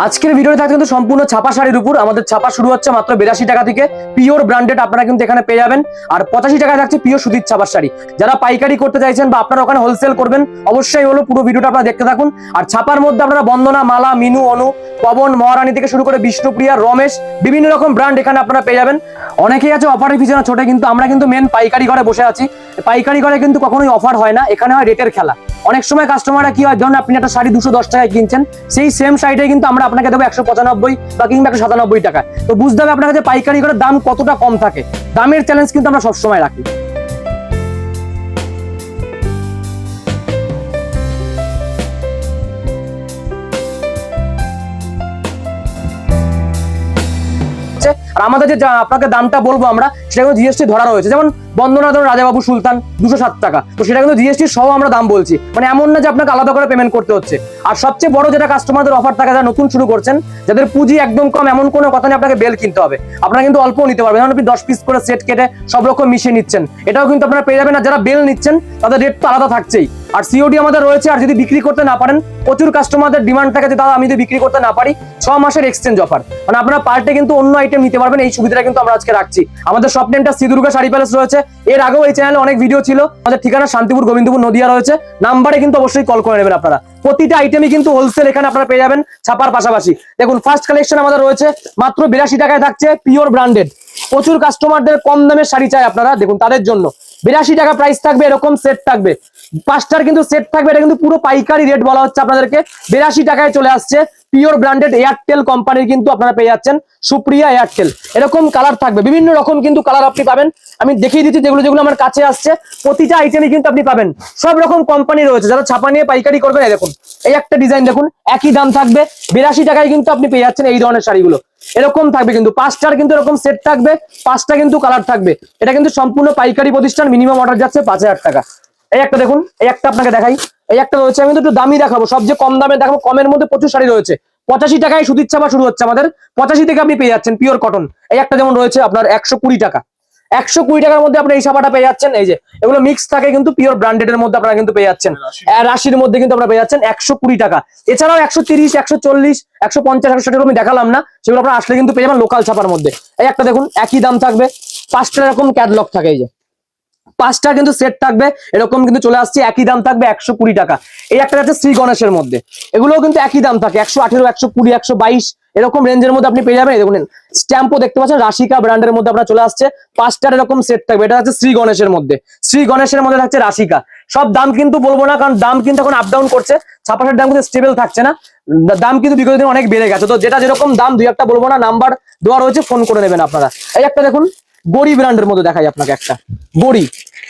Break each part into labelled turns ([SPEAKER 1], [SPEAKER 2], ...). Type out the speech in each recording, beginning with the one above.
[SPEAKER 1] আজকের ভিডিওতে থাকছে কিন্তু সম্পূর্ণ ছাপা শাড়ির উপর। আমাদের ছাপা শুরু হচ্ছে মাত্র 82 টাকা থেকে, পিওর ব্র্যান্ডেড আপনারা কিন্তু এখানে পেয়ে যাবেন। আর 85 টাকা থাকছে পিওর সুতির ছাপার শাড়ি। যারা পাইকারি করতে চাইছেন বা আপনারা ওখানে হোলসেল করবেন, অবশ্যই হলো পুরো ভিডিওটা আপনারা দেখতে থাকুন। আর ছাপার মধ্যে আপনারা বন্দনা, মালা, মিনু, অনু, পবন, মহারানী থেকে শুরু করে বিষ্ণুপ্রিয়া, রমেশ, বিভিন্ন রকম ব্র্যান্ড এখানে আপনারা পেয়ে যাবেন। অনেকেই আছে অফারের পিছনে ছোটে, কিন্তু আমরা কিন্তু মেন পাইকারি ঘরে বসে আছি। পাইকারি ঘরে কিন্তু কখনোই অফার হয় না, এখানে হয় রেটের খেলা। অনেক সময় কাস্টমাররা কি হয়, ধরুন আপনি একটা শাড়ি 210 টাকায় কিনছেন, সেই সেম শাড়িটাই কিন্তু আমরা আপনাকে দেবো 195 বা কিংবা 197 টাকায়। তো বুঝতে হবে আপনার কাছে পাইকারি ঘরের দাম কতটা কম থাকে। দামের চ্যালেঞ্জ কিন্তু আমরা সবসময় রাখি। আর আমাদের যে আপনাকে দামটা বলবো আমরা, সেটা কিন্তু জিএসটি ধরা রয়েছে। যেমন বন্দনা ধরুন রাজাবাবু সুলতান 207 টাকা, তো সেটা কিন্তু জিএসটি সহ আমরা দাম বলছি। মানে এমন না যে আপনাকে আলাদা করে পেমেন্ট করতে হচ্ছে। আর সবচেয়ে বড় যেটা কাস্টমারদের অফার থাকে, যারা নতুন শুরু করছেন, যাদের পুঁজি একদম কম, এমন কোনো কথা নেই আপনাকে বেল কিনতে হবে। আপনারা কিন্তু অল্প নিতে পারবেন, যেমন আপনি 10 পিস করে সেট কেটে সব রকম মিশিয়ে নিচ্ছেন, এটাও কিন্তু আপনারা পেয়ে যাবেন। আর যারা বেল নিচ্ছেন তাদের রেট তো আলাদা থাকছেই। আর সিওডি আমাদের রয়েছে। আর যদি বিক্রি করতে না পারেন, প্রচুর কাস্টমারদের ডিমান্ড থাকে যে দাদা আমি যদি বিক্রি করতে না পারি, 6 মাসের এক্সচেঞ্জ অফার, মানে আপনারা পার্টে কিন্তু অন্য আইটেম নিতে পারবেন। এই সুবিধাটা কিন্তু আমরা আজকে রাখছি। আমাদের শপ নেমটা শ্রী দুর্গা শাড়ি প্যালেস রয়েছে। এর আগেও এই চ্যানেলে অনেক ভিডিও ছিল। আমাদের ঠিকানা শান্তিপুর, গোবিন্দপুর, নদিয়া রয়েছে। নাম্বারে কিন্তু অবশ্যই কল করে নেবেন আপনারা। প্রতিটা আইটেমই কিন্তু হোলসেল এখানে আপনারা পেয়ে যাবেন ছাপার পাশাপাশি। দেখুন ফার্স্ট কালেকশন আমাদের রয়েছে মাত্র 82 টাকায় থাকছে, পিওর ব্র্যান্ডেড। প্রচুর কাস্টমারদের কম দামের শাড়ি চাই আপনারা, দেখুন তাদের জন্য 82 টাকা প্রাইস থাকবে। এরকম সেট থাকবে, 5টার কিন্তু সেট থাকবে। এটা কিন্তু পুরো পাইকারি রেট বলা হচ্ছে আপনাদেরকে। 82 টাকায় চলে আসছে পিওর ব্র্যান্ডেড এয়ারটেল কোম্পানির কিন্তু আপনারা পেয়ে যাচ্ছেন। সুপ্রিয়া এয়ারটেল, এরকম কালার থাকবে, বিভিন্ন রকম কিন্তু কালার আপনি পাবেন। আমি দেখিয়ে দিচ্ছি যেগুলো যেগুলো আমার কাছে আসছে। প্রতিটা আইটেমই কিন্তু আপনি পাবেন, সব রকম কোম্পানি রয়েছে। যারা ছাপা নিয়ে পাইকারি করবেন, এই দেখুন এই একটা ডিজাইন দেখুন, একই দাম থাকবে। 82 টাকায় কিন্তু আপনি পেয়ে যাচ্ছেন এই ধরনের শাড়িগুলো। এরকম থাকবে কিন্তু 5টার কিন্তু এরকম সেট থাকবে, 5টা কিন্তু কালার থাকবে। এটা কিন্তু সম্পূর্ণ পাইকারি প্রতিষ্ঠান, মিনিমাম অর্ডার যাচ্ছে 5000 টাকা। এই একটা দেখুন, এই একটা আপনাকে দেখাই, এই একটা রয়েছে। আমি তো একটু দামি দেখাবো, সবচেয়ে কম দামে দেখাবো। কমের মধ্যে প্রচুর শাড়ি রয়েছে। 85 টাকায় সুতির ছাপা শুরু হচ্ছে আমাদের। 85 থেকে আপনি পেয়ে যাচ্ছেন পিওর কটন। এই একটা যেমন রয়েছে আপনার 120 টাকা। 120 টাকার মধ্যে আপনি এই ছাপাটা পেয়ে যাচ্ছেন। এই যে এগুলো মিক্স থাকে কিন্তু পিওর ব্র্যান্ডেড এর মধ্যে আপনারা কিন্তু পেয়ে যাচ্ছেন। রাশির মধ্যে কিন্তু আপনারা পেয়ে যাচ্ছেন 120 টাকা। এছাড়াও 130, 140, 150, 160 আমি দেখালাম না, সেগুলো আপনারা আসলে কিন্তু পেয়ে যাবেন লোকাল ছাপার মধ্যে। এই একটা দেখুন, একই দাম থাকবে। 5টা এরকম ক্যাটলগ থাকে, এই যে 5টা কিন্তু সেট থাকবে। এরকম কিন্তু চলে আসছে, একই দাম থাকবে 120 টাকা। এই একটা আছে শ্রী গণেশের মধ্যে, এগুলোও কিন্তু একই দাম থাকে 118, 120, 122 এরকম রেঞ্জের মধ্যে আপনি পেয়ে যাবেন। এই দেখুন স্ট্যাম্পও দেখতে পাচ্ছেন, রাশিকা ব্র্যান্ডের মধ্যে আপনার চলে আসছে। 5টার এরকম সেট থাকবে। এটা হচ্ছে শ্রী গণেশের মধ্যে, শ্রী গণেশের মধ্যে থাকছে রাশিকা। সব দাম কিন্তু বলবো না, কারণ দাম কিন্তু এখন আপ ডাউন করছে। ছাপাশের দাম কিন্তু স্টেবল থাকছে না, দাম কিন্তু বিগত দিন অনেক বেড়ে গেছে। তো যেটা যেরকম দাম, দুই একটা বলবো না, নাম্বার দেওয়া রয়েছে, ফোন করে নেবেন আপনারা। এই একটা দেখুন গড়ি ব্র্যান্ডের মধ্যে দেখাই আপনাকে, একটা গড়ি।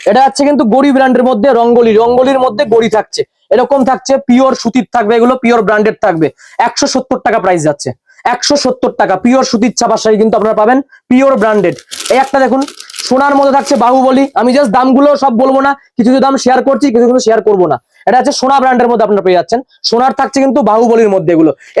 [SPEAKER 1] এটা হচ্ছে কিন্তু গড়ি ব্র্যান্ডের মধ্যে রঙ্গোলি, রঙ্গোলির মধ্যে গড়ি থাকছে। এরকম থাকছে, পিওর সুতির থাকবে, এগুলো পিওর ব্র্যান্ডেড থাকবে। 170 টাকা প্রাইস যাচ্ছে, 170 টাকা পিওর সুতির ছাপার শাড়ি কিন্তু আপনারা পাবেন, পিওর ব্র্যান্ডেড। এই একটা দেখুন সোনার মধ্যে থাকছে বাহুবলী। আমি জাস্ট দামগুলো সব বলবো না, কিছু কিছু দাম শেয়ার করছি, কিছু কিছু শেয়ার করবো না। এটা হচ্ছে সোনা ব্র্যান্ডের মধ্যে আপনারা পেয়ে যাচ্ছেন। সোনার থাকছে কিন্তু বাহুবলীর মধ্যে।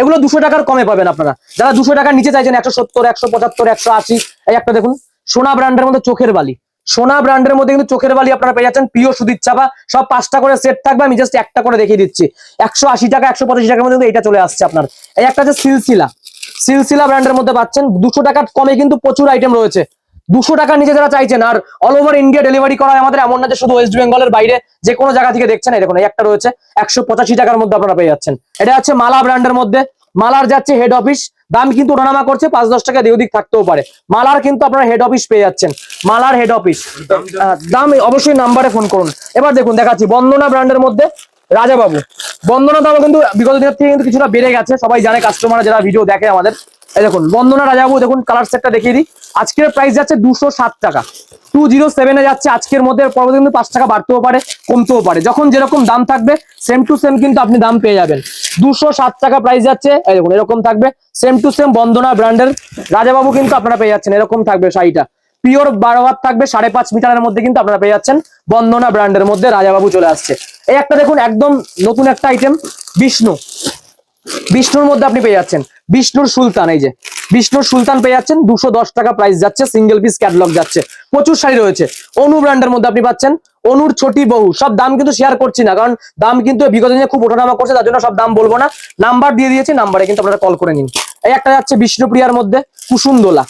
[SPEAKER 1] এগুলো 200 টাকার কমে পাবেন আপনারা। যারা 200 টাকার নিচে চাইছেন, 170, 175, 180। এই একটা দেখুন সোনা ব্র্যান্ডের মধ্যে চোখের বালি, সোনা ব্র্যান্ডের মধ্যে কিন্তু চোখের বালি আপনারা পেয়ে যাচ্ছেন পিওর সুতির ছাপা। সব 5টা করে সেট থাকবে, আমি জাস্ট একটা করে দেখিয়ে দিচ্ছি। 180 টাকা, 185 টাকার মধ্যে এটা চলে আসছে আপনার। এই একটা আছে সিলসিলা, সিলসিলা ব্র্যান্ডের মধ্যে পাচ্ছেন। 200 টাকার কমে কিন্তু প্রচুর আইটেম রয়েছে। 200 টাকার নিচে যারা চাইছেন, আর অল ওভার ইন্ডিয়া ডেলিভারি করা হয় আমাদের, এমন না যে শুধু ওয়েস্ট বেঙ্গলের বাইরে, যে কোনো জায়গা থেকে দেখছেন। এই দেখুন এই একটা রয়েছে 185 টাকার মধ্যে আপনারা পেয়ে যাচ্ছেন। এটা হচ্ছে মালা ব্র্যান্ডের মধ্যে। মালার যাচ্ছে হেড অফিস, দাম কিন্তু ওঠানামা করছে, 5-10 টাকা এদিক ওদিক থাকতেও পারে। মালার কিন্তু আপনারা হেড অফিস পেয়ে যাচ্ছেন, মালার হেড অফিস। দাম অবশ্যই নাম্বারে ফোন করুন। এবার দেখুন দেখাচ্ছি বন্দনা ব্র্যান্ডের মধ্যে রাজাবাবু। বন্দনা দাম কিন্তু বিগত দিনের থেকে কিন্তু কিছুটা বেড়ে গেছে, সবাই জানে কাস্টমার যারা ভিডিও দেখে আমাদের। এই দেখুন বন্দনা রাজাবাবু, দেখুন কালার সেটটা দেখিয়ে দিই। আজকের প্রাইস যাচ্ছে 207 টাকা, 207 এ যাচ্ছে আজকের মধ্যে। পরবর্তী কিন্তু 5 টাকা বাড়তেও পারে, কমতেও পারে। যখন যেরকম দাম থাকবে সেম টু সেম কিন্তু আপনি দাম পেয়ে যাবেন। 207 টাকা প্রাইস যাচ্ছে। এই দেখুন এরকম থাকবে সেম টু সেম বন্দনা ব্র্যান্ডের রাজাবাবু কিন্তু আপনারা পেয়ে যাচ্ছেন। এরকম থাকবে শাড়িটা, পিওর 12 হাত থাকবে, 5.5 মিটারের মধ্যে কিন্তু আপনারা পেয়ে যাচ্ছেন। বন্দনা ব্র্যান্ডের মধ্যে রাজাবাবু চলে আসছে। এই একটা দেখুন একদম নতুন একটা আইটেম, বিষ্ণু, বিষ্ণুর মধ্যে আপনি পেয়ে যাচ্ছেন বিষ্ণুর সুলতান। এই যে বিষ্ণু সুলতান পেয়ে যাচ্ছেন 210 টাকা প্রাইস যাচ্ছে, সিঙ্গেল পিস ক্যাটালগ যাচ্ছে। প্রচুর শাড়ি রয়েছে। অনু ব্র্যান্ডের মধ্যে আপনি পাচ্ছেন, অনুর ছোটি বহু, সব দাম কিন্তু শেয়ার করছি না, কারণ দাম কিন্তু বিগত দিনে খুব ওঠানামা করছে, তার জন্য সব দাম বলবো না। নাম্বার দিয়ে দিয়েছি, নাম্বারে কিন্তু আপনারা কল করে নিন। এই একটা যাচ্ছে বিষ্ণুপ্রিয়ার মধ্যে কুসুম দোলা,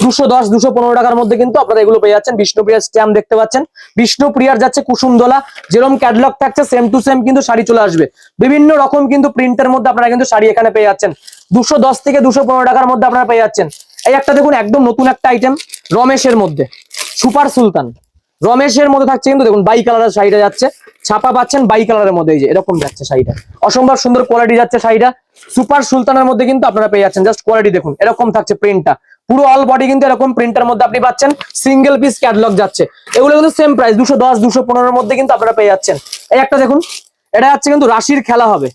[SPEAKER 1] 210 215 টাকার মধ্যে কিন্তু আপনারা এগুলো পেয়ে যাচ্ছেন। বিষ্ণুপ্রিয়ার স্ট্যাম্প দেখতে পাচ্ছেন, বিষ্ণুপ্রিয়ার যাচ্ছে কুসুম দোলা, যেরকম ক্যাটালগ থাকছে সেম টু সেম কিন্তু শাড়ি চলে আসবে। বিভিন্ন রকম কিন্তু প্রিন্টের মধ্যে আপনারা কিন্তু শাড়ি এখানে পেয়ে যাচ্ছেন। 210 থেকে 215 টাকার মধ্যে আপনারা পেয়ে যাচ্ছেন। এই একটা দেখুন, একদম নতুন একটা আইটেম, রমেশের মধ্যে সুপার সুলতান, রমেশের মধ্যে থাকছে কিন্তু দেখুন বাই কালারের শাড়িটা যাচ্ছে, ছাপা পাচ্ছেন বাই কালারের মধ্যে, এই যে এরকম যাচ্ছে শাড়িটা, অসম্ভব সুন্দর কোয়ালিটি যাচ্ছে শাড়িটা। সুপার সুলতানের মধ্যে কিন্তু আপনারা পেয়ে যাচ্ছেন, জাস্ট কোয়ালিটি দেখুন, এরকম থাকছে প্রিন্টটা, পুরো অল বডি কিন্তু এরকম প্রিন্টের মধ্যে আপনি পাচ্ছেন। সিঙ্গেল পিস ক্যাটালগ যাচ্ছে, এগুলো কিন্তু সেম প্রাইস 210 215 এর মধ্যে কিন্তু আপনারা পেয়ে যাচ্ছেন। এই একটা দেখুন, এটা যাচ্ছে কিন্তু রাশির খেলা হবে,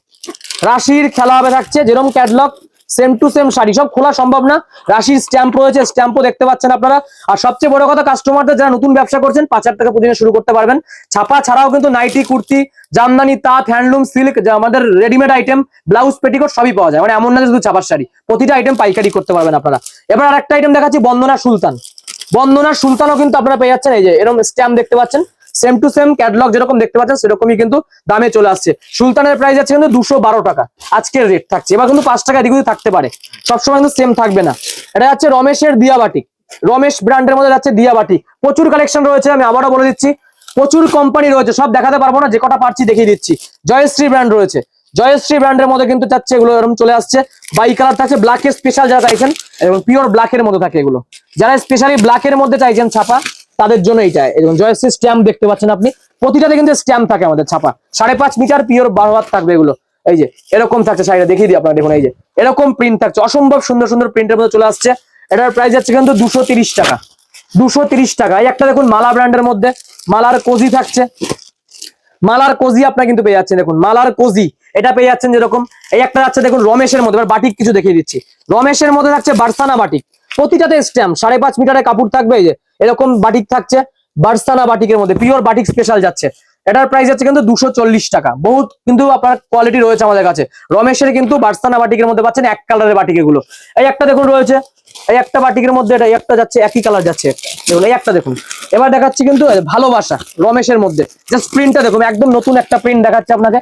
[SPEAKER 1] রাশির খেলা হবে থাকছে, যেরকম catalogue same to same sari, সব খোলা সম্ভব না। রাশির স্ট্যাম্প রয়েছে, স্ট্যাম্পও দেখতে পাচ্ছেন আপনারা। আর সবচেয়ে বড় কথা, কাস্টমারদের যারা নতুন ব্যবসা করছেন 5,000 টাকা প্রতিদিনে শুরু করতে পারবেন। ছাপা ছাড়াও কিন্তু নাইটি, কুর্তি, জামদানি, তাঁত, হ্যান্ডলুম, সিল্ক, আমাদের রেডিমেড আইটেম, ব্লাউজ, পেটিকোট সবই পাওয়া যায়, মানে এমন না যে শুধু ছাপার শাড়ি, প্রতিটা আইটেম পাইকারি করতে পারবেন আপনারা। এবার আর একটা আইটেম দেখাচ্ছি, বন্দনা সুলতান। বন্দনা সুলতানও কিন্তু আপনারা পেয়ে যাচ্ছেন, এই যে এরকম স্ট্যাম্প দেখতে পাচ্ছেন, সেম টু সেম ক্যাটালগ যেরকম দেখতে পাচ্ছেন সেরকমই কিন্তু দামে চলে আসছে। সুলতানের প্রাইস আছে কিন্তু 212 টাকা আজকের রেট থাকছে, এবার কিন্তু 5 টাকা এদিক ওদিক থাকতে পারে, সবসময় কিন্তু সেম থাকবে না। এটা যাচ্ছে রমেশের দিয়াবাটিক, রমেশ ব্র্যান্ডের মধ্যে যাচ্ছে দিয়াবাটিক, প্রচুর কালেকশন রয়েছে, আমি আবারও বলে দিচ্ছি প্রচুর কোম্পানি রয়েছে, সব দেখাতে পারবো না, যে কটা পারছি দেখিয়ে দিচ্ছি। জয়শ্রী ব্র্যান্ড রয়েছে, জয়শ্রী ব্র্যান্ডের মধ্যে কিন্তু যাচ্ছে, এগুলো এরকম চলে আসছে, বাই কালার থাকছে, ব্ল্যাকের স্পেশাল যারা চাইছেন, এবং পিওর ব্ল্যাকের মধ্যে থাকে এগুলো, যারা স্পেশালি ব্ল্যাকের মধ্যে চাইছেন ছাপা, তাদের জন্য এইটা। এবং জয়শ্রী স্ট্যাম্প দেখতে পাচ্ছেন আপনি, প্রতিটাতে কিন্তু স্ট্যাম্প থাকে আমাদের ছাপা, 5.5 মিটার পিওর 12 হাত থাকবে এগুলো। এই যে এরকম থাকছে শাড়িটা, দেখিয়ে দিই আপনারা দেখুন, এই যে এরকম প্রিন্ট থাকছে, অসম্ভব সুন্দর সুন্দর প্রিন্টের মধ্যে চলে আসছে। এটার প্রাইস যাচ্ছে কিন্তু 230 টাকা, 230 টাকা। এই একটা দেখুন মালা ব্র্যান্ডের মধ্যে, মালার কোজি থাকছে, মালার কোজি আপনারা কিন্তু পেয়ে যাচ্ছেন, দেখুন মালার কোজি এটা পেয়ে যাচ্ছেন যেরকম। এই একটা যাচ্ছে দেখুন রমেশের মধ্যে, এবার বাটিক কিছু দেখিয়ে দিচ্ছি, রমেশের মধ্যে থাকছে বার্সানা বাটিক, প্রতিটাতে স্ট্যাম্প, 5.5 মিটারের কাপড় থাকবে, এই যে এরকম বাটিক থাকছে, বার্সানা বাটিকের মধ্যে পিওর বাটিক স্পেশাল যাচ্ছে। এটার প্রাইস যাচ্ছে কিন্তু 240 টাকা। বহুত কিন্তু আপনার কোয়ালিটি রয়েছে আমাদের কাছে, রমেশের কিন্তু বার্সানা বাটিকের মধ্যে পাচ্ছেন, এক কালারের বাটিক এগুলো। এই একটা দেখুন রয়েছে, এই একটা বাটিকের মধ্যে, এটা একটা যাচ্ছে একই কালার যাচ্ছে, দেখুন এই একটা দেখুন। এবার দেখাচ্ছি কিন্তু ভালোবাসা রমেশের মধ্যে, জাস্ট প্রিন্টটা দেখুন, একদম নতুন একটা প্রিন্ট দেখাচ্ছে আপনাকে।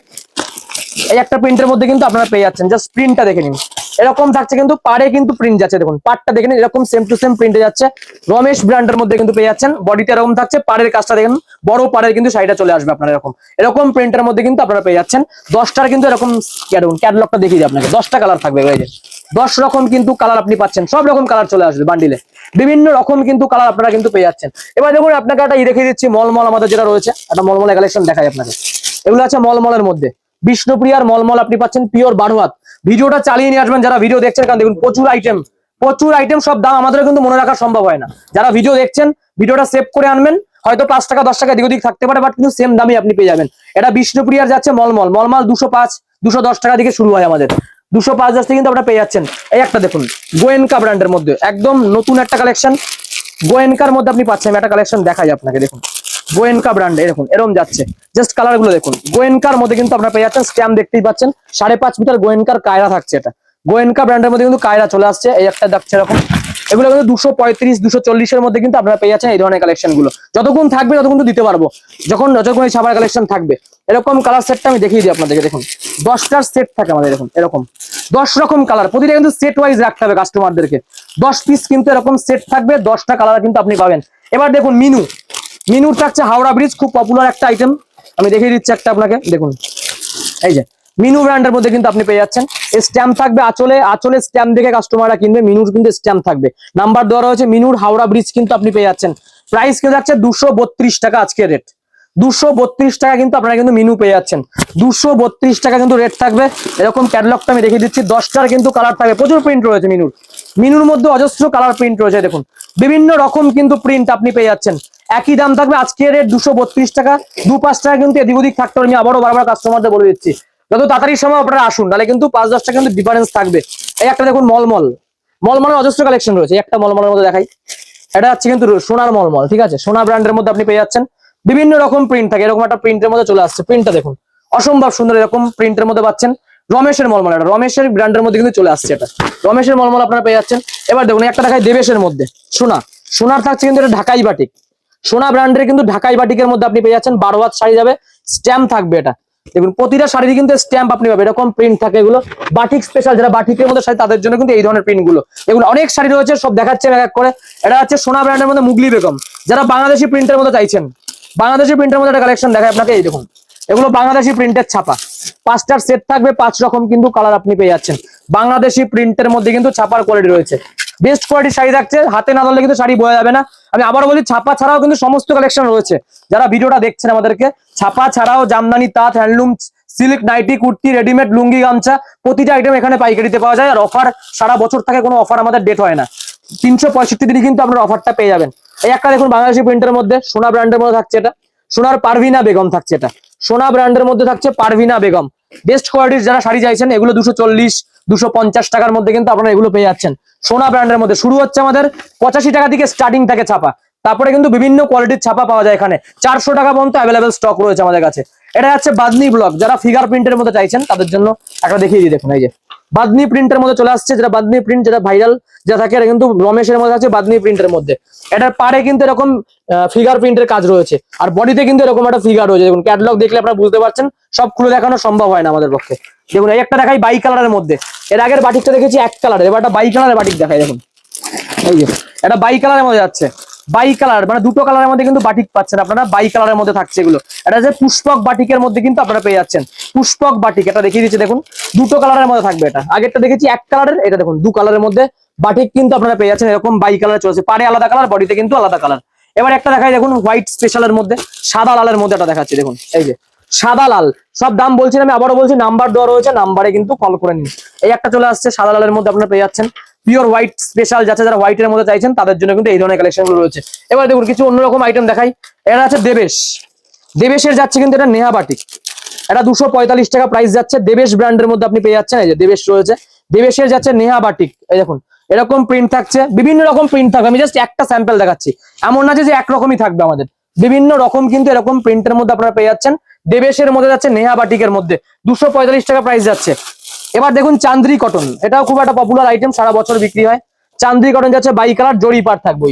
[SPEAKER 1] এই একটা প্রিন্টের মধ্যে কিন্তু আপনারা পেয়ে যাচ্ছেন, জাস্ট প্রিন্টটা দেখে নিন, এরকম থাকছে কিন্তু পাড়ে কিন্তু প্রিন্ট যাচ্ছে, দেখুন পাড়টা দেখে নিন, এরকম সেম টু সেম প্রিন্টে যাচ্ছে। রমেশ ব্র্যান্ডের মধ্যে কিন্তু পেয়ে যাচ্ছেন, বডিতে এরকম থাকছে, পাড়ের কাজটা দেখেন, বড় পাড়ের কিন্তু শাড়িটা চলে আসবে আপনার, এরকম এরকম প্রিন্টের মধ্যে কিন্তু আপনারা পেয়ে যাচ্ছেন। 10টার কিন্তু এরকম ক্যাটালগটা দেখিয়ে দিই আপনাকে, 10টা কালার থাকবে, এই যে 10 রকম কিন্তু কালার আপনি পাচ্ছেন, সব রকম কালার চলে আসবে বান্ডিলে, বিভিন্ন রকম কিন্তু কালার আপনারা কিন্তু পেয়ে যাচ্ছেন। এবার দেখুন আপনাকে একটা দেখিয়ে দিচ্ছি, মলমল আমাদের যেটা রয়েছে, একটা মলমলের কালেকশন দেখাই আপনাকে। এগুলো আছে মলমলের মধ্যে, বিষ্ণুপ্রিয়ার মলমল আপনি পাচ্ছেন পিওর 12 হাত। ভিডিওটা চালিয়ে নিয়ে আসবেন যারা ভিডিও দেখছেন, কারণ দেখুন প্রচুর আইটেম, প্রচুর আইটেম, সব দাম আমাদের কিন্তু মনে রাখা সম্ভব হয় না। যারা ভিডিও দেখছেন ভিডিওটা সেভ করে আনবেন, হয়তো 5 টাকা 10 টাকা এদিক ওদিক থাকতে পারে, বাট কিন্তু সেম দামই আপনি পেয়ে যাবেন। এটা বিষ্ণুপ্রিয়ার যাচ্ছে মলমল, মলমল 205 210 টাকা থেকে শুরু হয় আমাদের, 205 থেকে কিন্তু আপনারা পেয়ে যাচ্ছেন। এই একটা দেখুন গোয়েনকা ব্র্যান্ডের মধ্যে একদম নতুন একটা কালেকশন, গোয়েনকার মধ্যে আপনি পাচ্ছেন, আমি একটা কালেকশন দেখাই আপনাকে, দেখুন গোয়েনকা ব্র্যান্ড এরকম যাচ্ছে, জাস্ট কালার গুলো দেখুন। গোয়েনকার মধ্যে কিন্তু আপনারা পেয়ে যাচ্ছেন, স্ট্যাম্প দেখতেই পাচ্ছেন, 5.5 মিটার গোয়েনকার কায়রা থাকছে, এটা গোয়েনকা ব্র্যান্ডের মধ্যে কিন্তু কায়রা চলে আসছে। এই একটা দেখছে এরকম, এগুলো কিন্তু 235 240 এর মধ্যে কিন্তু আপনারা পেয়ে যাচ্ছেন এই ধরনের কালেকশন গুলো। যতক্ষণ থাকবে ততক্ষণ তো দিতে পারবো, যতক্ষণ এই ছাপার কালেকশন থাকবে। এরকম কালার সেটটা আমি দেখিয়ে দিই আপনাদেরকে, দেখুন 10টার সেট থাকে আমাদের, এরকম 10 রকম কালার, প্রতিটা কিন্তু সেট ওয়াইজ রাখতে হবে কাস্টমারদেরকে, 10 পিস কিন্তু এরকম সেট থাকবে, 10টা কালার কিন্তু আপনি পাবেন। এবার দেখুন মিনু, মিনুর থাকছে হাওড়া ব্রিজ, খুব পপুলার একটা আইটেম, আমি দেখিয়ে দিচ্ছি একটা আপনাকে, দেখুন এই যে মিনু ব্র্যান্ডের মধ্যে কিন্তু আপনি পেয়ে যাচ্ছেন, স্ট্যাম্প থাকবে আঁচলে, আঁচলে স্ট্যাম্প দেখে কাস্টমাররা কিনবে, মিনুর কিন্তু স্ট্যাম্প থাকবে, নাম্বার দেওয়া রয়েছে, মিনুর হাওড়া ব্রিজ কিন্তু আপনি পেয়ে যাচ্ছেন। প্রাইস কিন্তু যাচ্ছে 232 টাকা আজকের রেট, 232 টাকা কিন্তু আপনারা কিন্তু মিনু পেয়ে যাচ্ছেন, 232 টাকা কিন্তু রেট থাকবে। এরকম ক্যাটালগটা আমি দেখিয়ে দিচ্ছি, 10টার কিন্তু কালার থাকবে, প্রচুর প্রিন্ট রয়েছে মিনুর, মিনুর মধ্যে অজস্র কালার প্রিন্ট রয়েছে, দেখুন বিভিন্ন রকম কিন্তু প্রিন্ট আপনি পেয়ে যাচ্ছেন। একই দাম থাকবে আজকের রেট 232 টাকা, 2-5 টাকা কিন্তু এদিক ওদিক থাকতে পারে, আমি আবারও বারবার কাস্টমারদের বলে দিচ্ছি, যত তাড়াতাড়ি সময় আপনারা আসুন, তাহলে কিন্তু 5-10 টাকা কিন্তু ডিফারেন্স থাকবে। এই একটা দেখুন মলমল, মলমলের অজস্র কালেকশন রয়েছে, একটা মলমলের মধ্যে দেখাই, এটা হচ্ছে কিন্তু সোনার মলমল, ঠিক আছে, সোনা ব্র্যান্ডের মধ্যে আপনি পেয়ে যাচ্ছেন, বিভিন্ন রকম প্রিন্ট থাকে, এরকম একটা প্রিন্টের মধ্যে চলে আসছে, প্রিন্টটা দেখুন অসম্ভব সুন্দর, এরকম প্রিন্টের মধ্যে পাচ্ছেন, রমেশের মলমল, এটা রমেশের ব্র্যান্ডের মধ্যে কিন্তু চলে আসছে, এটা রমেশের মলমল আপনারা পেয়ে যাচ্ছেন। এবার দেখুন একটা দেখায় দেবেশের মধ্যে সোনা, সোনার থাকছে কিন্তু এটা ঢাকাই বাটিক, সোনা ব্র্যান্ডের কিন্তু ঢাকাই বাটিকের মধ্যে আপনি পেয়ে যাচ্ছেন। 12 হাত শাড়ি যাবে, স্ট্যাম্প থাকবে, এটা দেখুন প্রতিটা শাড়ির কিন্তু স্ট্যাম্প আপনি পাবেন, এরকম প্রিন্ট থাকে এগুলো বাটিক স্পেশাল, যারা বাটিকের মধ্যে শাড়ি তাদের জন্য কিন্তু এই ধরনের প্রিন্ট গুলো। এগুলো অনেক শাড়ি রয়েছে, সব দেখাচ্ছে এক এক করে। এটা হচ্ছে সোনা ব্র্যান্ডের মধ্যে মুগলি বেগম, যারা বাংলাদেশি প্রিন্টের মধ্যে চাইছেন, বাংলাদেশি প্রিন্টের মধ্যে একটা কালেকশন দেখায় আপনাকে। এই দেখুন এগুলো বাংলাদেশি প্রিন্টের ছাপা, 5টার সেট থাকবে, 5 রকম কিন্তু কালার আপনি পেয়ে যাচ্ছেন। বাংলাদেশি প্রিন্টের মধ্যে কিন্তু ছাপার কোয়ালিটি রয়েছে, বেস্ট কোয়ালিটির শাড়ি থাকছে, হাতে না ধরলে কিন্তু শাড়ি বোঝা যাবে না। আমি আবারও বলি ছাপা ছাড়াও কিন্তু সমস্ত কালেকশন রয়েছে, যারা ভিডিওটা দেখছেন আমাদেরকে, ছাপা ছাড়াও জামদানি, তাঁত, handloom, silk, nightie, kurti, readymade, lungi, গামছা, প্রতিটা আইটেম এখানে পাইকারিতে পাওয়া যায়। আর অফার সারা বছর থাকে, কোনো অফার আমাদের ডেট হয় না, 365 দিনই কিন্তু আপনার অফারটা পেয়ে যাবেন। এই একটা দেখুন বাংলাদেশি প্রিন্টের মধ্যে সোনা ব্র্যান্ডের মধ্যে থাকছে, এটা সোনার পারভিনা বেগম থাকছে, এটা সোনা ব্র্যান্ডের মধ্যে থাকছে পারভিনা বেগম। বেস্ট কোয়ালিটির যারা শাড়ি চাইছেন, এগুলো 240 250 টাকার মধ্যে কিন্তু আপনারা এগুলো পেয়ে যাচ্ছেন। সোনা ব্র্যান্ডের মধ্যে শুরু হচ্ছে আমাদের 85 টাকা থেকে স্টার্টিং থাকে ছাপা, তারপরে কিন্তু বিভিন্ন কোয়ালিটির ছাপা পাওয়া যায় এখানে, 400 টাকা পর্যন্ত অ্যাভেলেবেল স্টক রয়েছে আমাদের কাছে। এটা হচ্ছে বাদনি ব্লক, যারা ফিগার প্রিন্টের মধ্যে চাইছেন তাদের জন্য একটা দেখিয়ে দিই। দেখুন এই যে বাদনি প্রিন্টের মধ্যে চলে আসছে, যেটা বাদনি প্রিন্ট, যেটা ভাইরাল যা থাকে, এটা কিন্তু রমেশের মধ্যে আছে বাদনি প্রিন্টের মধ্যে। এটার পাড়ে কিন্তু এরকম ফিগার প্রিন্টের কাজ রয়েছে, আর বডিতে কিন্তু এরকম একটা ফিগার রয়েছে। দেখুন ক্যাটালগ দেখলে আপনারা বুঝতে পারছেন, সব খুলে দেখানো সম্ভব হয় না আমাদের পক্ষে। দেখুন এই একটা দেখাই বাই কালারের মধ্যে, এর আগের বাটিকটা দেখেছি এক কালারের, এবার একটা বাই কালারের বাটিক দেখাই। দেখুন এই যে এটা বাই কালারের মধ্যে যাচ্ছে, বাই কালার মানে দুটো কালারের মধ্যে কিন্তু বাটিক পাচ্ছেন আপনারা, বাই কালারের মধ্যে থাকছে এগুলো। এটা যে পুষ্পক বাটিকের মধ্যে কিন্তু আপনারা পেয়ে যাচ্ছেন, পুষ্পক বাটিক এটা দেখিয়ে দিচ্ছে। দেখুন দুটো কালারের মধ্যে থাকবে, এটা আগেরটা দেখেছি এক কালারের, এটা দেখুন 2 কালারের মধ্যে বাটিক কিন্তু আপনারা পেয়ে যাচ্ছেন। এরকম বাই কালার চলেছে, পাড়ে আলাদা কালার, বডিতে কিন্তু আলাদা কালার। এবার একটা দেখাই দেখুন হোয়াইট স্পেশালের মধ্যে, সাদা লালের মধ্যে এটা দেখাচ্ছি। দেখুন এই যে সাদা লাল, সব দাম বলছি না, আমি আবারও বলছি, নাম্বার দেওয়া রয়েছে, নাম্বারে কিন্তু কল করে নিন। এই একটা চলে আসছে সাদা লালের মধ্যে আপনারা পেয়ে যাচ্ছেন, পিওর হোয়াইট স্পেশাল, যাচ্ছে যারা হোয়াইটের মধ্যে চাইছেন তাদের জন্য কিন্তু এই ধরনের কালেকশন গুলো রয়েছে। এবার দেখুন কিছু অন্যরকম আইটেম দেখাই। এটা আছে দেবেশ, দেবেশের যাচ্ছে কিন্তু এটা নেহা বাটিক, এটা 245 টাকা প্রাইস যাচ্ছে। দেবেশ ব্র্যান্ডের মধ্যে আপনি পেয়ে যাচ্ছেন, এই যে দেবেশ রয়েছে, দেবেশের যাচ্ছে নেহা বাটিক। এই দেখুন এরকম প্রিন্ট থাকছে, বিভিন্ন রকম প্রিন্ট থাকবে, আমি জাস্ট একটা স্যাম্পল দেখাচ্ছি, এমন না যে একরকমই থাকবে, আমাদের বিভিন্ন রকম কিন্তু এরকম প্রিন্টের মধ্যে আপনারা পেয়ে যাচ্ছেন। দেবেশের মধ্যে যাচ্ছে নেহা বাটিকের মধ্যে 245 টাকা প্রাইস যাচ্ছে। এবার দেখুন চান্দ্রি কটন, এটাও খুব একটা পপুলার আইটেম, সারা বছর বিক্রি হয়। চান্দ্রি কটন যাচ্ছে বাই কালার, জরি পার থাকবে,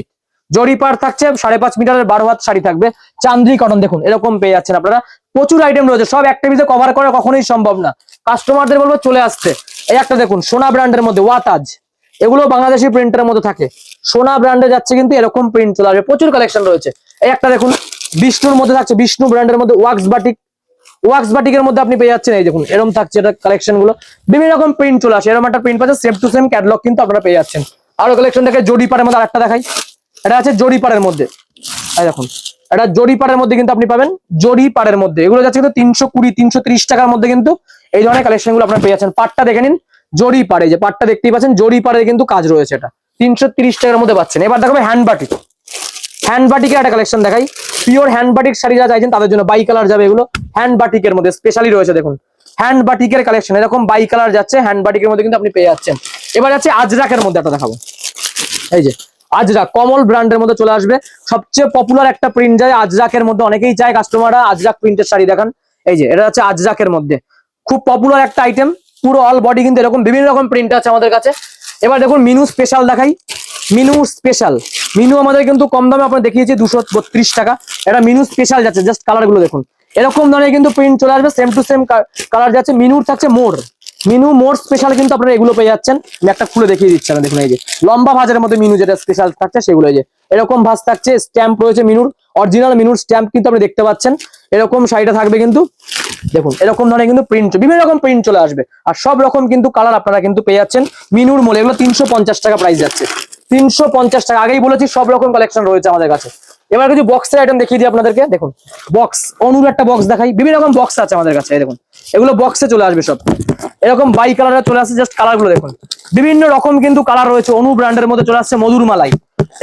[SPEAKER 1] জরি পার থাকছে, 5.5 মিটারের 12 হাত শাড়ি থাকবে, চান্দ্রি কটন। দেখুন এরকম পেয়ে যাচ্ছেন আপনারা, প্রচুর আইটেম রয়েছে, সব একটা ভিডিওতে কভার করা কখনোই সম্ভব না, কাস্টমারদের বলবো চলে আসতে। এই একটা দেখুন সোনা ব্র্যান্ডের মধ্যে ওয়াতাজ, এগুলো বাংলাদেশি প্রিন্টের মধ্যে থাকে, সোনা ব্র্যান্ডে যাচ্ছে কিন্তু এরকম প্রিন্ট চলে আসবে, প্রচুর কালেকশন রয়েছে। এই একটা দেখুন বিষ্ণুর মধ্যে থাকছে, বিষ্ণু ব্র্যান্ডের মধ্যে ওয়াক্স বাটিক, ওয়াক্স বাটিকের মধ্যে আপনি পেয়ে যাচ্ছেন। এই দেখুন এরকম থাকছে এটা কালেকশন গুলো, বিভিন্ন রকম প্রিন্ট চলে আসে, এরকম একটা প্রিন্ট পাচ্ছে, সেম টু সেম ক্যাটালগ কিন্তু আপনারা পেয়ে যাচ্ছেন। আরো কালেকশন দেখে জরি পাড়ের মধ্যে আরেকটা দেখাই, এটা আছে জরি পাড়ের মধ্যে। এই দেখুন এটা জরি পাড়ের মধ্যে কিন্তু আপনি পাবেন, জরি পাড়ের মধ্যে এগুলো যাচ্ছে কিন্তু 320 330 টাকার মধ্যে কিন্তু এই ধরনের কালেকশন গুলো আপনারা পেয়ে যাচ্ছেন। পাটটা দেখে নিন, জরি পাড়ে, যে পাটটা দেখতেই পাচ্ছেন জরি পাড়ের কিন্তু কাজ রয়েছে, এটা 330 টাকার মধ্যে পাচ্ছেন। এবার দেখাবে হ্যান্ড বাটিক, হ্যান্ড বাটিকের একটা কালেকশন দেখাই, পিওর হ্যান্ড বাটিক শাড়ি যারা চাইছেন তাদের জন্য বাই কালার যাবে, এগুলো হ্যান্ড বাটিকের মধ্যে স্পেশালি রয়েছে। দেখুন হ্যান্ড বাটিকের কালেকশন এরকম বাই কালার যাচ্ছে, হ্যান্ড বাটিকের মধ্যে কিন্তু আপনি পেয়ে যাচ্ছেন। এবার যাচ্ছে আজরাকের মধ্যে একটা দেখাবো, এই যে আজরাক কমল ব্র্যান্ডের মধ্যে চলে আসবে, সবচেয়ে পপুলার একটা প্রিন্ট যায় আজরাকের মধ্যে, অনেকেই চায় কাস্টমাররা আজরাক প্রিন্টের শাড়ি দেখান। এই যে এটা হচ্ছে আজরাকের মধ্যে, খুব পপুলার একটা আইটেম, পুরো অল বডি কিন্তু এরকম বিভিন্ন রকম প্রিন্ট আছে আমাদের কাছে। এবার দেখুন মিনু স্পেশাল দেখাই, মিনু স্পেশাল, মিনু আমাদের কিন্তু কম দামে আপনার দেখিয়েছি 232 টাকা, এটা মিনু স্পেশাল যাচ্ছে, জাস্ট কালার গুলো দেখুন এরকম ধরনের কিন্তু প্রিন্ট চলে আসবে, সেম টু সেম কালার যাচ্ছে। মিনুর থাকছে মোর, মিনু মোর স্পেশাল কিন্তু আপনারা এগুলো পেয়ে যাচ্ছেন। আমি একটা খুলে দেখিয়ে দিচ্ছি, দেখুন এই যে লম্বা ভাজের মধ্যে মিনু যেটা স্পেশাল থাকছে সেগুলো, এই যে এরকম ভাজ থাকছে, স্ট্যাম্প রয়েছে মিনুর, অরিজিনাল মিনুর স্ট্যাম্প কিন্তু আপনি দেখতে পাচ্ছেন, এরকম শাড়িটা থাকবে কিন্তু দেখুন এরকম ধরনের কিন্তু প্রিন্ট, বিভিন্ন রকম প্রিন্ট চলে আসবে, আর সব রকম কিন্তু কালার আপনারা কিন্তু পেয়ে যাচ্ছেন মিনুর মোলে। এগুলো 350 টাকা প্রাইস যাচ্ছে, 350 টাকা, আগেই বলেছি সব রকম কালেকশন রয়েছে আমাদের কাছে। এবার কিছু বক্সের আইটেম দেখিয়ে দিই আপনাদেরকে, দেখুন বক্স, অনুর একটা বক্স দেখাই, বিভিন্ন রকম বক্স আছে আমাদের কাছে, দেখুন এগুলো বক্সে চলে আসবে সব, এরকম বাই কালারে চলে আসছে, জাস্ট কালার গুলো দেখুন বিভিন্ন রকম কিন্তু কালার রয়েছে। অনু ব্র্যান্ডের মধ্যে চলে আসছে মধুর মালাই,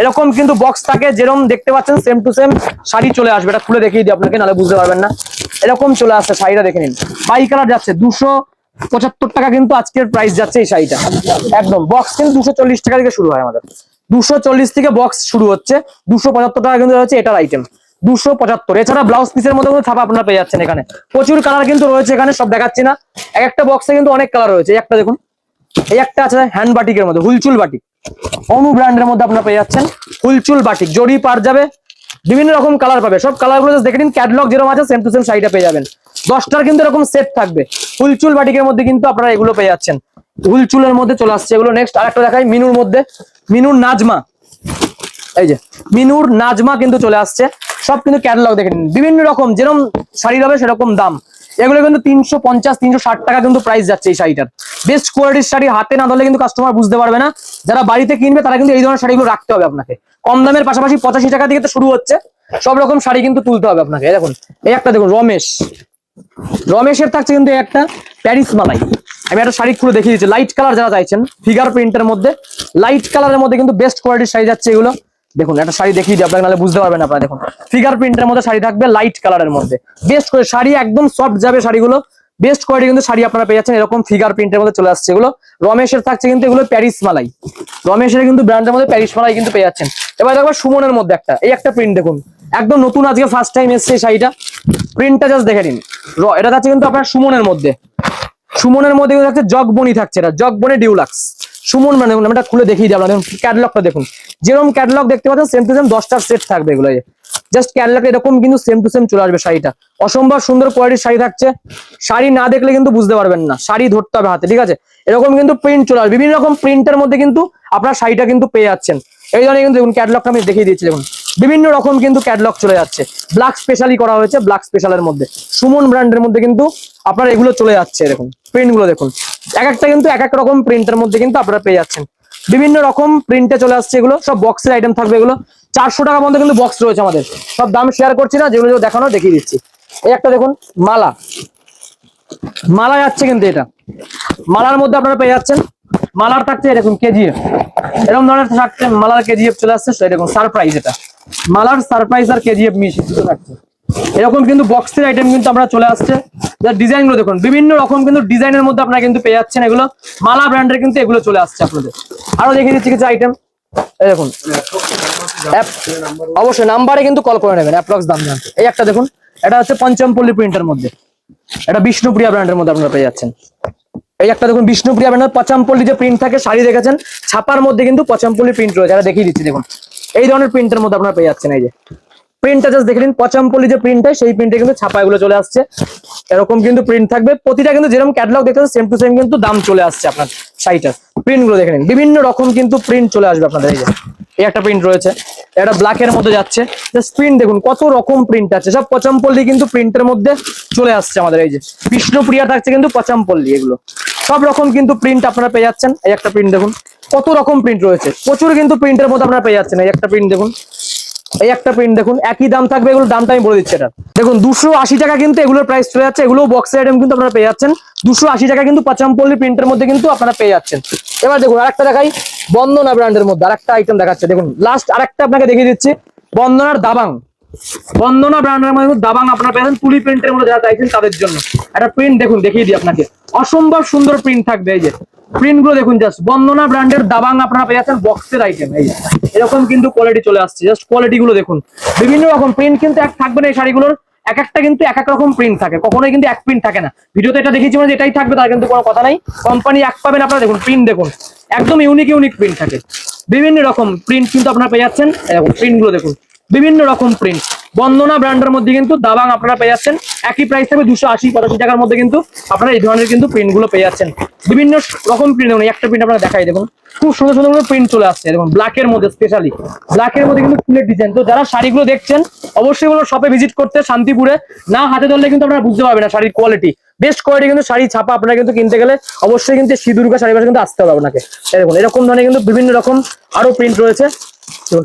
[SPEAKER 1] এরকম কিন্তু বক্স থাকে, যেরকম দেখতে পাচ্ছেন সেম টু সেম শাড়ি চলে আসবে। এটা খুলে দেখিয়ে দিই আপনাকে, নাহলে বুঝতে পারবেন না, এরকম চলে আসছে শাড়িটা, দেখে নিন বাই কালার যাচ্ছে 275 টাকা কিন্তু আজকের প্রাইস যাচ্ছে এই শাড়িটা, একদম বক্স কিন্তু 240 টাকা থেকে শুরু হয় আমাদের, 240 থেকে বক্স শুরু হচ্ছে, 275 টাকা কিন্তু হচ্ছে এটার আইটেম। 275। এছাড়া ব্লাউজ পিসের মধ্যে কিন্তু ছাপা আপনারা পেয়ে যাচ্ছেন এখানে। প্রচুর কালার কিন্তু রয়েছে এখানে, সব দেখাচ্ছি না, এক একটা বক্সে কিন্তু অনেক কালার রয়েছে। এই একটা দেখুন, এই একটা আছে হ্যান্ড বাটিকের মধ্যে, হুলচুল বাটিক, অনু ব্র্যান্ডের মধ্যে আপনারা পেয়ে যাচ্ছেন হুলচুল বাটিক, জরি পার যাবে, বিভিন্ন রকম কালার পাবে। সব কালারগুলো দেখে নিন, ক্যাটালগ যেরকম আছে সেম টু সেম শাড়িটা পেয়ে যাবেন। 10টার কিন্তু এরকম সেট থাকবে হুলচুল বাটিকের মধ্যে, কিন্তু আপনারা এগুলো পেয়ে যাচ্ছেন। হুলচুলের মধ্যে চলে আসছে এগুলো। নেক্সট আরেকটা দেখাই মিনুর মধ্যে, মিনুর নাজমা, এই যে মিনুর নাজমা কিন্তু চলে আসছে। সব কিন্তু ক্যাটালগ দেখে নিন, বিভিন্ন রকম যেরকম শাড়ি হবে সেরকম দাম। এগুলো কিন্তু 350 360 টাকা কিন্তু প্রাইস যাচ্ছে এই শাড়িটার। বেস্ট কোয়ালিটির শাড়ি, হাতে না ধরলে কিন্তু কাস্টমার বুঝতে পারবে না। যারা বাড়িতে কিনবে তারা কিন্তু এই ধরনের শাড়িগুলো রাখতে হবে আপনাকে। কম দামের পাশাপাশি 85 টাকা থেকে তো শুরু হচ্ছে, সব রকম শাড়ি কিন্তু তুলতে হবে আপনাকে। দেখুন এই একটা দেখুন রমেশ, রমেশের থাকছে কিন্তু একটা প্যারিস মালাই। আমি একটা শাড়ি খুলে দেখিয়ে দিচ্ছি, লাইট কালার যারা চাইছেন ফিগার প্রিন্টের মধ্যে, লাইট কালারের মধ্যে কিন্তু বেস্ট কোয়ালিটির শাড়ি যাচ্ছে এগুলো। দেখুন একটা শাড়ি দেখিয়ে দিই আপনাকে, নাহলে বুঝতে পারবেন আপনারা। দেখুন ফিগার প্রিন্টের মধ্যে শাড়ি থাকবে, লাইট কালারের মধ্যে বেস্ট করে শাড়ি, একদম সফট যাবে শাড়িগুলো, বেস্ট কোয়ালিটি কিন্তু শাড়ি আপনারা পেয়ে যাচ্ছেন। এরকম ফিগার প্রিন্টের মধ্যে চলে আসছে এগুলো। রমেশের থাকছে কিন্তু এগুলো প্যারিস মালাই, রমেশের কিন্তু ব্র্যান্ডের মধ্যে প্যারিস মালাই কিন্তু পেয়ে যাচ্ছেন। এবার দেখো সুমনের মধ্যে একটা, এই একটা প্রিন্ট দেখুন, একদম নতুন, আজকে ফার্স্ট টাইম এসছে এই শাড়িটা। প্রিন্টটা জাস্ট দেখে নিন, এটা থাকছে কিন্তু আপনার সুমনের মধ্যে, সুমনের মধ্যে কিন্তু থাকছে জগবনি, থাকছে এটা জগবনি ডিউলাক্স সুমন। মানে দেখুন আমি এটা খুলে দেখিয়ে দিই আপনাদের, ক্যাটালগটা দেখুন, যেরকম ক্যাটালগ দেখতে পাচ্ছেন সেম টু সেম 10টার সেট থাকবে এগুলো। জাস্ট ক্যাটালগ এরকম কিন্তু সেম টু সেম চলে আসবে শাড়িটা। অসম্ভব সুন্দর কোয়ালিটির শাড়ি থাকছে, শাড়ি না দেখলে কিন্তু বুঝতে পারবেন না, শাড়ি ধরতে হবে হাতে, ঠিক আছে। এরকম কিন্তু প্রিন্ট চলে আসবে, বিভিন্ন রকম প্রিন্টের মধ্যে কিন্তু আপনার শাড়িটা কিন্তু পেয়ে যাচ্ছেন। এই ধরনের কিন্তু দেখুন ক্যাটালগটা আমি দেখিয়ে দিচ্ছি, দেখুন বিভিন্ন রকম কিন্তু ক্যাটালগ চলে যাচ্ছে। ব্ল্যাক স্পেশালি করা হয়েছে, ব্ল্যাক স্পেশালের মধ্যে সুমন ব্র্যান্ডের মধ্যে কিন্তু আপনার এগুলো চলে যাচ্ছে। দেখুন প্রিন্ট গুলো দেখুন, এক একটা কিন্তু এক এক রকম প্রিন্টের মধ্যে কিন্তু আপনারা পেয়ে যাচ্ছেন। বিভিন্ন রকম প্রিন্টে চলে আসছে এগুলো, সব বক্সের আইটেম থাকবে এগুলো। 400 টাকা মধ্যে কিন্তু বক্স রয়েছে আমাদের, সব দাম শেয়ার করছি না, যেগুলো দেখানো দেখিয়ে দিচ্ছি। এই একটা দেখুন মালা, মালা যাচ্ছে কিন্তু এটা, মালার মধ্যে আপনারা পেয়ে যাচ্ছেন, মালার থাকছে এরকম কেজিএফ, এরকম ধরনের থাকছে মালার কেজিএফ চলে আসছে। এরকম সারপ্রাইজ, এটা মালার সারপ্রাইজ আর কেজিএফ মিশিয়ে থাকছে। এরকম কিন্তু বক্সের আইটেম কিন্তু আমরা চলে আসছে। ডিজাইন গুলো দেখুন, বিভিন্ন রকম কিন্তু ডিজাইনের মধ্যে আপনারা কিন্তু পেয়ে যাচ্ছেন এগুলো। মালা ব্র্যান্ডের কিন্তু এগুলো চলে আসছে আপনাদের। আরো দেখিয়ে দিচ্ছি কিছু আইটেম, দেখুন অবশ্যই নাম্বারে কিন্তু কল করে নেবেন অ্যাপ্রক্স দাম জানতে। এই একটা দেখুন, এটা হচ্ছে পঞ্চমপল্লী প্রিন্টের মধ্যে, এটা বিষ্ণুপ্রিয়া ব্র্যান্ডের মধ্যে আপনারা পেয়ে যাচ্ছেন। এই একটা দেখুন বিষ্ণুপ্রিয়া ব্র্যান্ডের পঞ্চমপল্লী যে প্রিন্ট থাকে, শাড়ি দেখেছেন ছাপার মধ্যে কিন্তু পঞ্চমপল্লী প্রিন্ট রয়েছে, এটা দেখিয়ে দিচ্ছি। দেখুন এই ধরনের প্রিন্টের মধ্যে আপনারা পেয়ে যাচ্ছেন। এই যে প্রিন্টটা জাস্ট দেখে নিন, পঞ্চমপল্লী যে প্রিন্ট হয় সেই প্রিন্টে কিন্তু ছাপা এগুলো চলে আসছে। এরকম কিন্তু প্রিন্ট থাকবে, প্রতিটা কিন্তু যেরকম ক্যাটালগ দেখেন সেম টু সেম কিন্তু দাম চলে আসছে আপনার শাড়িটার। প্রিন্ট গুলো দেখে নিন, বিভিন্ন রকম কিন্তু প্রিন্ট চলে আসবে আপনাদের। এই যে এই একটা প্রিন্ট রয়েছে, এটা ব্ল্যাকের মধ্যে যাচ্ছে, জাস্ট প্রিন্ট দেখুন কত রকম প্রিন্ট আছে, সব পঞ্চমপল্লী কিন্তু প্রিন্টের মধ্যে চলে আসছে আমাদের। এই যে বিষ্ণুপ্রিয়া থাকছে কিন্তু পঞ্চমপল্লী, এগুলো সব রকম কিন্তু প্রিন্ট আপনারা পেয়ে যাচ্ছেন। এই একটা প্রিন্ট দেখুন, কত রকম প্রিন্ট রয়েছে, প্রচুর কিন্তু প্রিন্টের মধ্যে আপনারা পেয়ে যাচ্ছেন। এই একটা প্রিন্ট দেখুন, এই একটা প্রিন্ট দেখুন, একই দাম থাকবে, এগুলোর দামটা আমি বলে দিচ্ছি। এটা দেখুন 280 টাকা কিন্তু এগুলোর প্রাইস চলে যাচ্ছে। এগুলো বক্সের আইটেম কিন্তু আপনারা পেয়ে যাচ্ছেন 280 টাকা কিন্তু পঞ্চমপল্লী প্রিন্টের মধ্যে কিন্তু আপনারা পেয়ে যাচ্ছেন। এবার দেখুন আরেকটা দেখাই, বন্দনা ব্র্যান্ডের মধ্যে আরেকটা আইটেম দেখাচ্ছে। দেখুন লাস্ট আরেকটা আপনাকে দেখিয়ে দিচ্ছি, বন্দনার দাবাং, বন্দনা ব্র্যান্ডের মধ্যে দাবাং আপনারা পেয়েছেন তুলি প্রিন্টের মধ্যে, যারা চাইছেন তাদের জন্য একটা প্রিন্ট দেখুন দেখিয়ে দিই আপনাকে, অসম্ভব সুন্দর প্রিন্ট থাকবে। এই যে প্রিন্ট গুলো দেখুন, জাস্ট বন্দনা ব্র্যান্ডের দাবাং আপনারা পেয়ে যাচ্ছেন বক্সের আইটেম। এই এরকম কিন্তু কোয়ালিটি চলে আসছে, জাস্ট কোয়ালিটি গুলো দেখুন, বিভিন্ন রকম প্রিন্ট কিন্তু এক থাকবে না এই শাড়িগুলোর, এক একটা কিন্তু এক এক রকম প্রিন্ট থাকে, কখনোই কিন্তু এক প্রিন্ট থাকে না। ভিডিওতে এটা দেখিয়েছি মানে এটাই থাকবে তার কিন্তু কোনো কথা নাই, কোম্পানি এক পাবেন আপনারা। দেখুন প্রিন্ট দেখুন, একদম ইউনিক ইউনিক প্রিন্ট থাকে, বিভিন্ন রকম প্রিন্ট কিন্তু আপনারা পেয়ে যাচ্ছেন। এরকম প্রিন্ট গুলো দেখুন, বিভিন্ন রকম প্রিন্ট। বন্দনা ব্র্যান্ডের মধ্যে কিন্তু দাবাং আপনারা পেয়ে যাচ্ছেন, একই প্রাইস থাকবে 280-85 টাকার মধ্যে কিন্তু আপনারা এই ধরনের কিন্তু প্রিন্ট গুলো পেয়ে যাচ্ছেন। বিভিন্ন রকম প্রিন্ট, দেখুন একটা প্রিন্ট আপনারা দেখাই, দেখুন খুব সুন্দর সুন্দর প্রিন্ট চলে আসছে। দেখুন ব্ল্যাকের মধ্যে, স্পেশালি ব্ল্যাকের মধ্যে কিন্তু ফুলের ডিজাইন। তো যারা শাড়িগুলো দেখছেন অবশ্যই বলবো শপে ভিজিট করতে, শান্তিপুরে, না হাতে ধরলে কিন্তু আপনারা বুঝতে পারবেন না শাড়ির কোয়ালিটি। বেস্ট কোয়ালিটি কিন্তু শাড়ি ছাপা আপনারা কিন্তু কিনতে গেলে অবশ্যই কিন্তু সিঁদুরকা শাড়ি বাসা কিন্তু আসতে হবে আপনাকে। দেখুন এরকম ধরনের কিন্তু বিভিন্ন রকম আরো প্রিন্ট রয়েছে,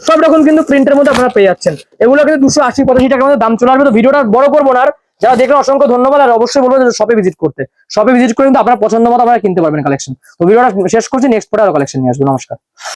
[SPEAKER 1] সব রকম কিন্তু প্রিন্টের মধ্যে আপনারা পেয়ে যাচ্ছেন। এগুলো কিন্তু 280-85 টাকার মধ্যে দাম চলে আসবে। তো ভিডিওটা বড় করবো না আর, যারা দেখলেন অসংখ্য ধন্যবাদ। আর অবশ্যই বলবো যে শপে ভিজিট করতে, শপে ভিজিট করে কিন্তু আপনার পছন্দ মতো আপনারা কিনতে পারবেন কালেকশন। তো ভিডিওটা শেষ করছি, নেক্সট পরে আরো কালেকশন নিয়ে আসবো। নমস্কার।